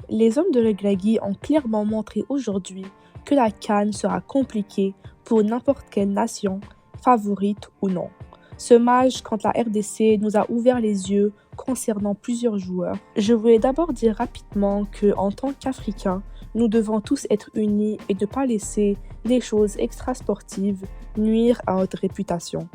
Les hommes de Regragui ont clairement montré aujourd'hui que la CAN sera compliquée pour n'importe quelle nation, favorite ou non. Ce match contre la RDC nous a ouvert les yeux concernant plusieurs joueurs. Je voulais d'abord dire rapidement qu'en tant qu'Africains, nous devons tous être unis et ne pas laisser les choses extrasportives nuire à notre réputation.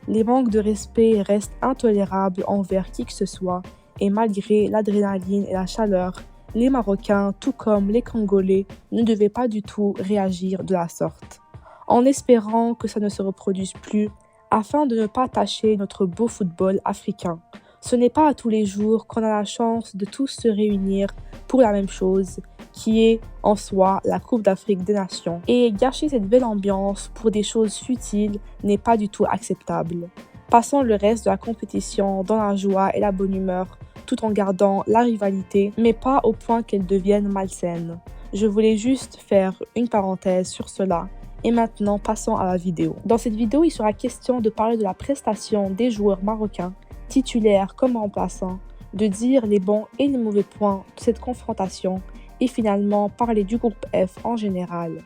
Les manques de respect restent intolérables envers qui que ce soit et malgré l'adrénaline et la chaleur, les Marocains, tout comme les Congolais, ne devaient pas du tout réagir de la sorte. En espérant que ça ne se reproduise plus, afin de ne pas tâcher notre beau football africain. Ce n'est pas à tous les jours qu'on a la chance de tous se réunir pour la même chose, qui est en soi la Coupe d'Afrique des Nations. Et gâcher cette belle ambiance pour des choses futiles n'est pas du tout acceptable. Passons le reste de la compétition dans la joie et la bonne humeur, tout en gardant la rivalité, mais pas au point qu'elle devienne malsaine. Je voulais juste faire une parenthèse sur cela. Et maintenant, passons à la vidéo. Dans cette vidéo, il sera question de parler de la prestation des joueurs marocains, titulaires comme remplaçants, de dire les bons et les mauvais points de cette confrontation et finalement parler du groupe F en général.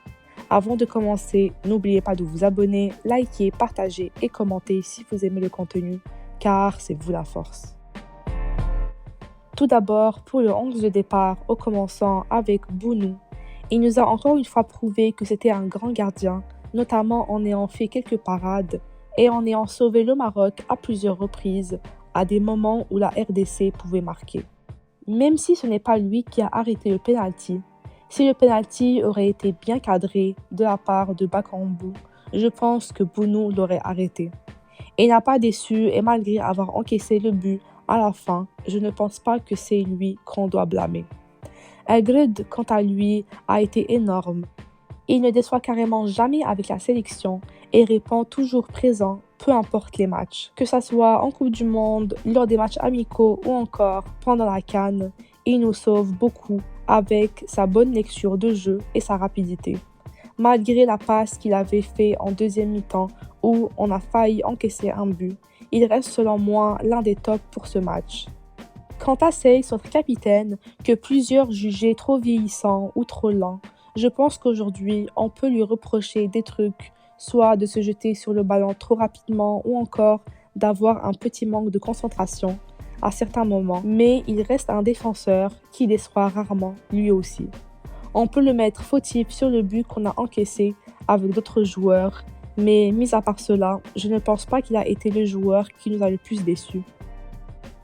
Avant de commencer, n'oubliez pas de vous abonner, liker, partager et commenter si vous aimez le contenu, car c'est vous la force. Tout d'abord, pour le 11 de départ, en commençant avec Bounou. Il nous a encore une fois prouvé que c'était un grand gardien, notamment en ayant fait quelques parades et en ayant sauvé le Maroc à plusieurs reprises, à des moments où la RDC pouvait marquer. Même si ce n'est pas lui qui a arrêté le penalty, si le penalty aurait été bien cadré de la part de Bakambu, je pense que Bounou l'aurait arrêté. Il n'a pas déçu et malgré avoir encaissé le but à la fin, je ne pense pas que c'est lui qu'on doit blâmer. Elgrid, quant à lui, a été énorme. Il ne déçoit carrément jamais avec la sélection et répond toujours présent, peu importe les matchs. Que ça soit en Coupe du Monde, lors des matchs amicaux ou encore pendant la CAN, il nous sauve beaucoup avec sa bonne lecture de jeu et sa rapidité. Malgré la passe qu'il avait fait en deuxième mi-temps où on a failli encaisser un but, il reste selon moi l'un des tops pour ce match. Quant à Sey, notre capitaine, que plusieurs jugeaient trop vieillissant ou trop lent, je pense qu'aujourd'hui, on peut lui reprocher des trucs, soit de se jeter sur le ballon trop rapidement ou encore d'avoir un petit manque de concentration à certains moments, mais il reste un défenseur qui déçoit rarement lui aussi. On peut le mettre fautif sur le but qu'on a encaissé avec d'autres joueurs, mais mis à part cela, je ne pense pas qu'il a été le joueur qui nous a le plus déçus.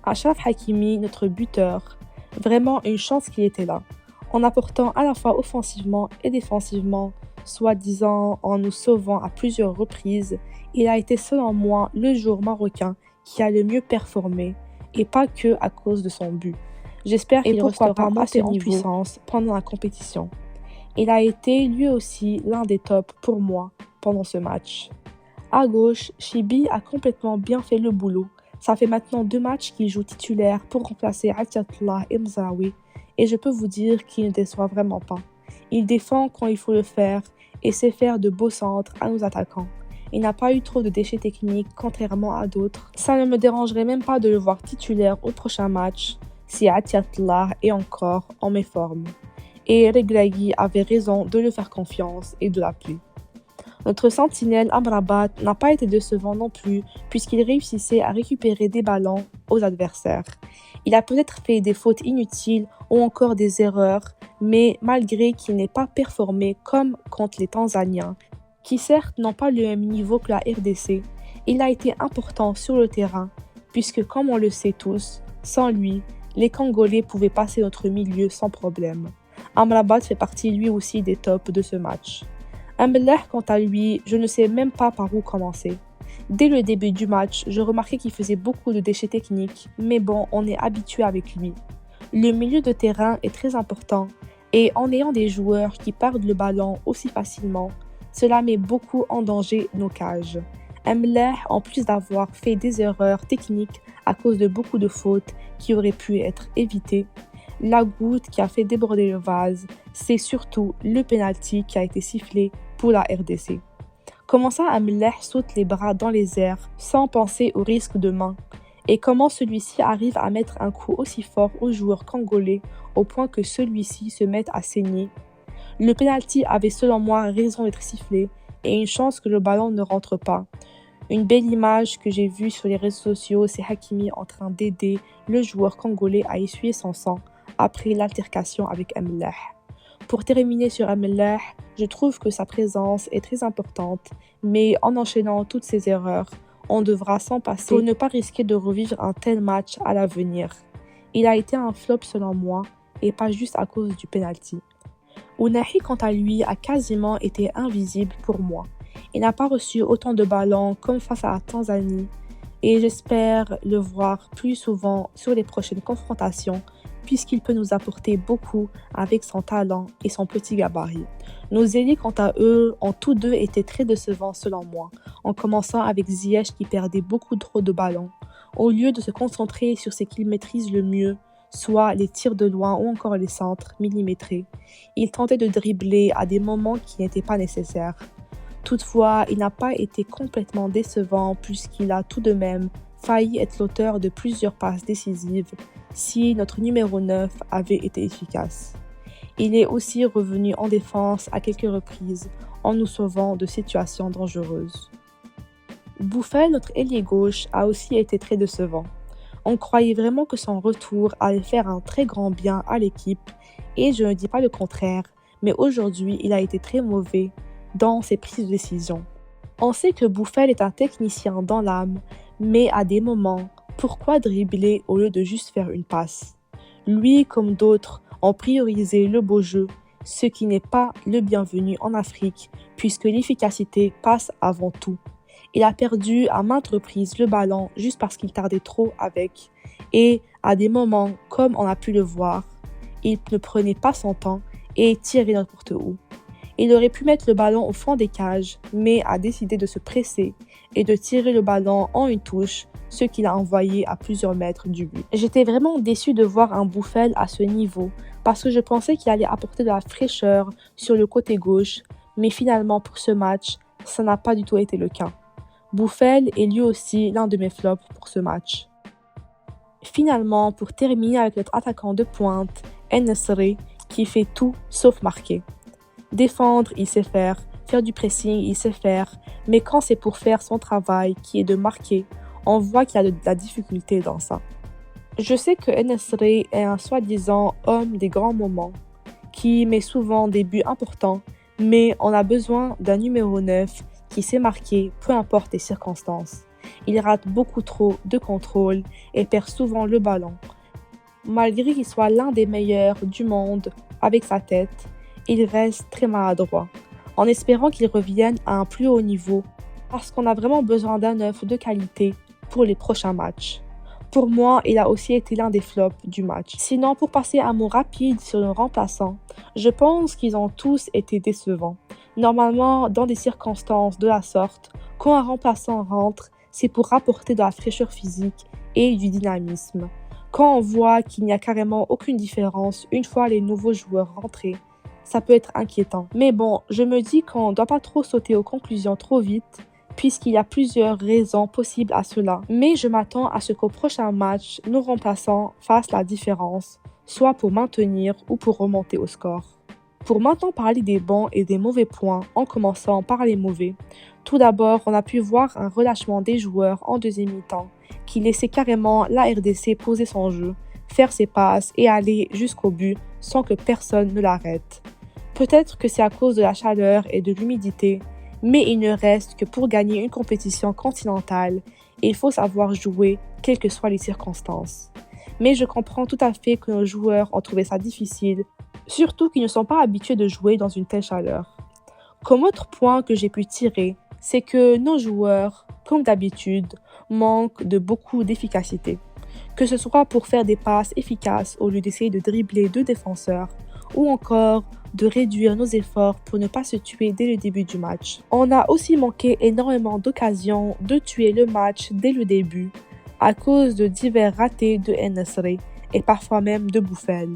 Achraf Hakimi, notre buteur, vraiment une chance qu'il était là, en apportant à la fois offensivement et défensivement, soi-disant en nous sauvant à plusieurs reprises, il a été selon moi le joueur marocain qui a le mieux performé, et pas que à cause de son but. J'espère qu'il restera monté en puissance pendant la compétition. Il a été lui aussi l'un des tops pour moi pendant ce match. À gauche, Chibi a complètement bien fait le boulot. Ça fait maintenant 2 matchs qu'il joue titulaire pour remplacer Atiatullah et Mzaoui et je peux vous dire qu'il ne déçoit vraiment pas. Il défend quand il faut le faire et sait faire de beaux centres à nos attaquants. Il n'a pas eu trop de déchets techniques contrairement à d'autres. Ça ne me dérangerait même pas de le voir titulaire au prochain match si Atiatullah est encore en méforme. Et Regragui avait raison de lui faire confiance et de l'appeler. Notre sentinelle Amrabat n'a pas été décevant non plus puisqu'il réussissait à récupérer des ballons aux adversaires. Il a peut-être fait des fautes inutiles ou encore des erreurs, mais malgré qu'il n'ait pas performé comme contre les Tanzaniens, qui certes n'ont pas le même niveau que la RDC, il a été important sur le terrain puisque comme on le sait tous, sans lui, les Congolais pouvaient passer notre milieu sans problème. Amrabat fait partie lui aussi des tops de ce match. Mbellah, quant à lui, je ne sais même pas par où commencer. Dès le début du match, je remarquais qu'il faisait beaucoup de déchets techniques, mais bon, on est habitué avec lui. Le milieu de terrain est très important, et en ayant des joueurs qui perdent le ballon aussi facilement, cela met beaucoup en danger nos cages. Mbellah, en plus d'avoir fait des erreurs techniques à cause de beaucoup de fautes qui auraient pu être évitées, la goutte qui a fait déborder le vase, c'est surtout le penalty qui a été sifflé pour la RDC. Comment ça, Mbellah saute les bras dans les airs sans penser au risque de main et comment celui-ci arrive à mettre un coup aussi fort au joueur congolais au point que celui-ci se mette à saigner. Le penalty avait selon moi raison d'être sifflé et une chance que le ballon ne rentre pas. Une belle image que j'ai vue sur les réseaux sociaux, c'est Hakimi en train d'aider le joueur congolais à essuyer son sang après l'altercation avec Mlah. Pour terminer sur Mlah, je trouve que sa présence est très importante, mais en enchaînant toutes ces erreurs, on devra s'en passer pour ne pas risquer de revivre un tel match à l'avenir. Il a été un flop selon moi, et pas juste à cause du penalty. Ounahi, quant à lui, a quasiment été invisible pour moi. Il n'a pas reçu autant de ballons comme face à la Tanzanie, et j'espère le voir plus souvent sur les prochaines confrontations, puisqu'il peut nous apporter beaucoup avec son talent et son petit gabarit. Nos ailiers, quant à eux, ont tous deux été très décevants selon moi, en commençant avec Ziyech qui perdait beaucoup trop de ballons. Au lieu de se concentrer sur ce qu'il maîtrise le mieux, soit les tirs de loin ou encore les centres millimétrés, il tentait de dribbler à des moments qui n'étaient pas nécessaires. Toutefois, il n'a pas été complètement décevant puisqu'il a tout de même failli être l'auteur de plusieurs passes décisives si notre numéro 9 avait été efficace. Il est aussi revenu en défense à quelques reprises en nous sauvant de situations dangereuses. Buffel, notre ailier gauche, a aussi été très décevant. On croyait vraiment que son retour allait faire un très grand bien à l'équipe et je ne dis pas le contraire, mais aujourd'hui il a été très mauvais dans ses prises de décision. On sait que Buffel est un technicien dans l'âme, mais à des moments, pourquoi dribbler au lieu de juste faire une passe? Lui, comme d'autres, ont priorisé le beau jeu, ce qui n'est pas le bienvenu en Afrique, puisque l'efficacité passe avant tout. Il a perdu à maintes reprises le ballon juste parce qu'il tardait trop avec, et à des moments, comme on a pu le voir, il ne prenait pas son temps et tirait n'importe où. Il aurait pu mettre le ballon au fond des cages, mais a décidé de se presser et de tirer le ballon en une touche, ce qui l'a envoyé à plusieurs mètres du but. J'étais vraiment déçue de voir un Buffel à ce niveau, parce que je pensais qu'il allait apporter de la fraîcheur sur le côté gauche, mais finalement pour ce match, ça n'a pas du tout été le cas. Buffel est lui aussi l'un de mes flops pour ce match. Finalement, pour terminer avec notre attaquant de pointe, En-Nesyri, qui fait tout sauf marquer. Défendre, il sait faire du pressing, il sait faire, mais quand c'est pour faire son travail, qui est de marquer, on voit qu'il y a de la difficulté dans ça. Je sais que En-Nesyri est un soi-disant homme des grands moments, qui met souvent des buts importants, mais on a besoin d'un numéro 9 qui sait marquer, peu importe les circonstances. Il rate beaucoup trop de contrôle et perd souvent le ballon. Malgré qu'il soit l'un des meilleurs du monde avec sa tête, il reste très maladroit, en espérant qu'il revienne à un plus haut niveau, parce qu'on a vraiment besoin d'un neuf de qualité pour les prochains matchs. Pour moi, il a aussi été l'un des flops du match. Sinon, pour passer un mot rapide sur nos remplaçants, je pense qu'ils ont tous été décevants. Normalement, dans des circonstances de la sorte, quand un remplaçant rentre, c'est pour apporter de la fraîcheur physique et du dynamisme. Quand on voit qu'il n'y a carrément aucune différence une fois les nouveaux joueurs rentrés, ça peut être inquiétant. Mais bon, je me dis qu'on ne doit pas trop sauter aux conclusions trop vite, puisqu'il y a plusieurs raisons possibles à cela. Mais je m'attends à ce qu'au prochain match, nos remplaçants fassent la différence, soit pour maintenir ou pour remonter au score. Pour maintenant parler des bons et des mauvais points, en commençant par les mauvais. Tout d'abord, on a pu voir un relâchement des joueurs en deuxième mi-temps, qui laissait carrément la RDC poser son jeu, faire ses passes et aller jusqu'au but sans que personne ne l'arrête. Peut-être que c'est à cause de la chaleur et de l'humidité, mais il ne reste que pour gagner une compétition continentale, il faut savoir jouer, quelles que soient les circonstances. Mais je comprends tout à fait que nos joueurs ont trouvé ça difficile, surtout qu'ils ne sont pas habitués de jouer dans une telle chaleur. Comme autre point que j'ai pu tirer, c'est que nos joueurs, comme d'habitude, manquent de beaucoup d'efficacité. Que ce soit pour faire des passes efficaces au lieu d'essayer de dribbler deux défenseurs, ou encore de réduire nos efforts pour ne pas se tuer dès le début du match. On a aussi manqué énormément d'occasions de tuer le match dès le début, à cause de divers ratés de En-Nesyri et parfois même de Buffel.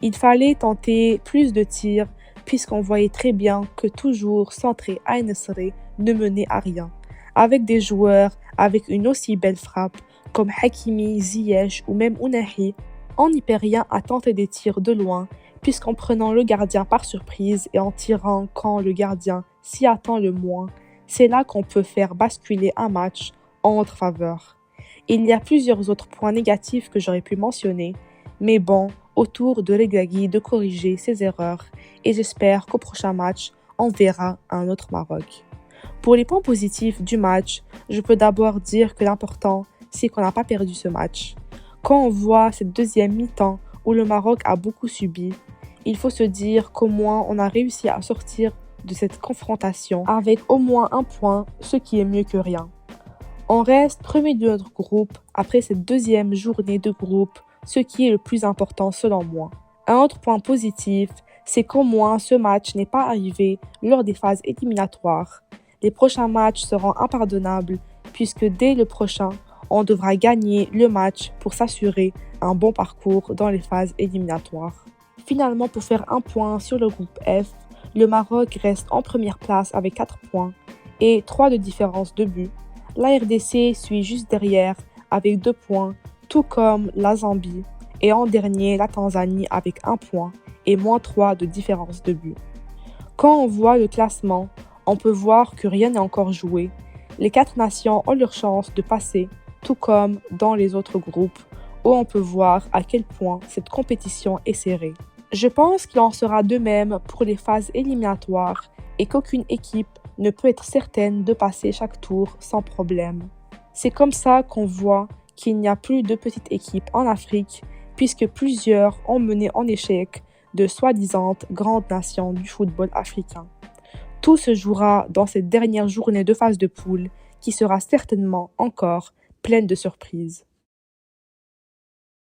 Il fallait tenter plus de tirs puisqu'on voyait très bien que toujours centrer à En-Nesyri ne menait à rien. Avec des joueurs avec une aussi belle frappe comme Hakimi, Ziyech ou même Ounahi, on n'y perd rien à tenter des tirs de loin, puisqu'en prenant le gardien par surprise et en tirant quand le gardien s'y attend le moins, c'est là qu'on peut faire basculer un match en notre faveur. Il y a plusieurs autres points négatifs que j'aurais pu mentionner, mais bon, autour de l'Eglagui de corriger ses erreurs, et j'espère qu'au prochain match, on verra un autre Maroc. Pour les points positifs du match, je peux d'abord dire que l'important, c'est qu'on n'a pas perdu ce match. Quand on voit cette deuxième mi-temps où le Maroc a beaucoup subi, il faut se dire qu'au moins on a réussi à sortir de cette confrontation avec au moins un point, ce qui est mieux que rien. On reste premier de notre groupe après cette deuxième journée de groupe, ce qui est le plus important selon moi. Un autre point positif, c'est qu'au moins ce match n'est pas arrivé lors des phases éliminatoires. Les prochains matchs seront impardonnables puisque dès le prochain, on devra gagner le match pour s'assurer un bon parcours dans les phases éliminatoires. Finalement, pour faire un point sur le groupe F, le Maroc reste en première place avec 4 points et 3 de différence de but. La RDC suit juste derrière avec 2 points, tout comme la Zambie, et en dernier la Tanzanie avec 1 point et moins 3 de différence de but. Quand on voit le classement, on peut voir que rien n'est encore joué. Les 4 nations ont leur chance de passer, tout comme dans les autres groupes, où on peut voir à quel point cette compétition est serrée. Je pense qu'il en sera de même pour les phases éliminatoires et qu'aucune équipe ne peut être certaine de passer chaque tour sans problème. C'est comme ça qu'on voit qu'il n'y a plus de petites équipes en Afrique, puisque plusieurs ont mené en échec de soi-disant grandes nations du football africain. Tout se jouera dans cette dernière journée de phase de poule qui sera certainement encore pleine de surprises.